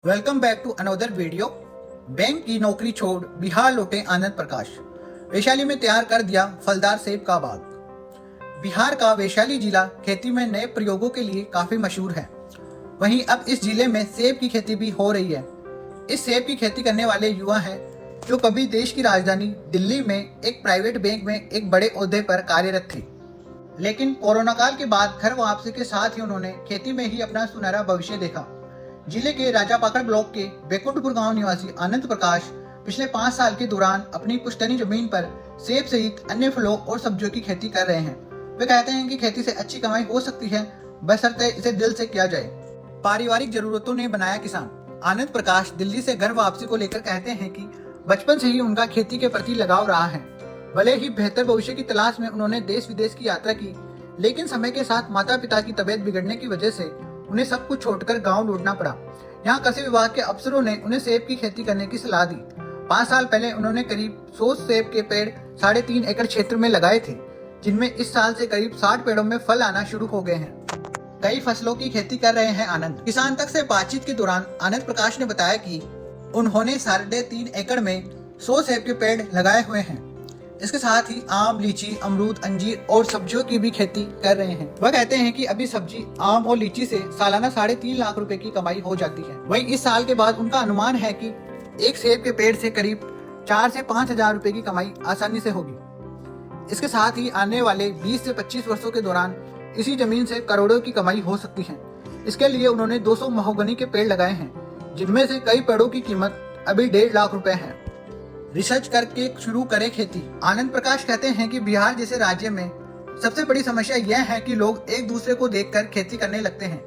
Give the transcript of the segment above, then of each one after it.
Welcome back to another video. Bank की नौकरी छोड़ बिहार लौटे आनंद प्रकाश। वैशाली में तैयार कर दिया फलदार सेब का बाग। बिहार का वैशाली जिला खेती में नए प्रयोगों के लिए काफी मशहूर है। वहीं अब इस जिले में सेब की खेती भी हो रही है। इस सेब की खेती करने वाले युवा हैं जो कभी देश की राजधानी दिल्ली में एक प्राइवेट बैंक में एक बड़े ओहदे पर कार्यरत थे, लेकिन कोरोना काल के बाद घर वापसी के साथ ही उन्होंने खेती में ही अपना सुनहरा भविष्य देखा। जिले के राजापाकड़ ब्लॉक के बेकुंठपुर गांव निवासी आनंद प्रकाश पिछले 5 साल के दौरान अपनी पुश्तैनी जमीन पर सेब सहित अन्य फलों और सब्जियों की खेती कर रहे हैं। वे कहते हैं कि खेती से अच्छी कमाई हो सकती है, बशर्ते इसे दिल से किया जाए। पारिवारिक जरूरतों ने बनाया किसान। आनंद प्रकाश दिल्ली से घर वापसी को लेकर कहते हैं कि बचपन से ही उनका खेती के प्रति लगाव रहा है। भले ही बेहतर भविष्य की तलाश में उन्होंने देश विदेश की यात्रा की, लेकिन समय के साथ माता पिता की तबीयत बिगड़ने की वजह से उन्हें सब कुछ छोड़कर गांव लौटना पड़ा। यहाँ कृषि विभाग के अफसरों ने उन्हें सेब की खेती करने की सलाह दी। 5 साल पहले उन्होंने करीब 100 सेब के पेड़ 3.5 एकड़ क्षेत्र में लगाए थे, जिनमें इस साल से करीब 60 पेड़ों में फल आना शुरू हो गए हैं। कई फसलों की खेती कर रहे हैं आनंद। किसान तक से बातचीत के दौरान आनंद प्रकाश ने बताया कि उन्होंने 3.5 एकड़ में 100 सेब के पेड़ लगाए हुए हैं। इसके साथ ही आम, लीची, अमरूद, अंजीर और सब्जियों की भी खेती कर रहे हैं। वह कहते हैं कि अभी सब्जी, आम और लीची से सालाना 3.5 लाख रुपए की कमाई हो जाती है। वहीं इस साल के बाद उनका अनुमान है कि एक सेब के पेड़ से करीब 4 से 5 हजार रुपए की कमाई आसानी से होगी। इसके साथ ही आने वाले 20 से 25 वर्षों के दौरान इसी जमीन से करोड़ों की कमाई हो सकती है। इसके लिए उन्होंने 200 महोगनी के पेड़ लगाए हैं, जिनमें से कई पेड़ों की कीमत अभी 1.5 लाख रुपए है। रिसर्च करके शुरू करें खेती। आनंद प्रकाश कहते हैं कि बिहार जैसे राज्य में सबसे बड़ी समस्या यह है कि लोग एक दूसरे को देखकर खेती करने लगते हैं,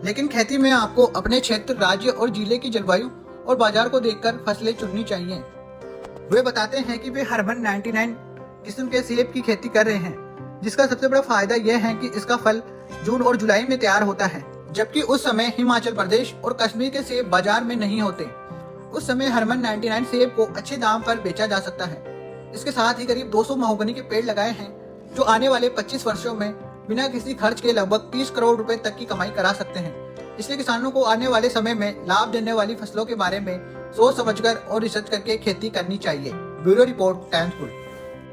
लेकिन खेती में आपको अपने क्षेत्र, राज्य और जिले की जलवायु और बाजार को देखकर फसलें चुननी चाहिए। वे बताते हैं कि वे हरबन 99 किस्म के सेब की खेती कर रहे हैं, जिसका सबसे बड़ा फायदा यह है कि इसका फल जून और जुलाई में तैयार होता है, जबकि उस समय हिमाचल प्रदेश और कश्मीर के सेब बाजार में नहीं होते। उस समय हरमन 99 सेब को अच्छे दाम पर बेचा जा सकता है। इसके साथ ही करीब 200 महोगनी के पेड़ लगाए हैं, जो आने वाले 25 वर्षों में बिना किसी खर्च के लगभग 30 करोड़ रुपए तक की कमाई करा सकते हैं। इसलिए किसानों को आने वाले समय में लाभ देने वाली फसलों के बारे में सोच समझकर और रिसर्च करके खेती करनी चाहिए। Bureau report, times good.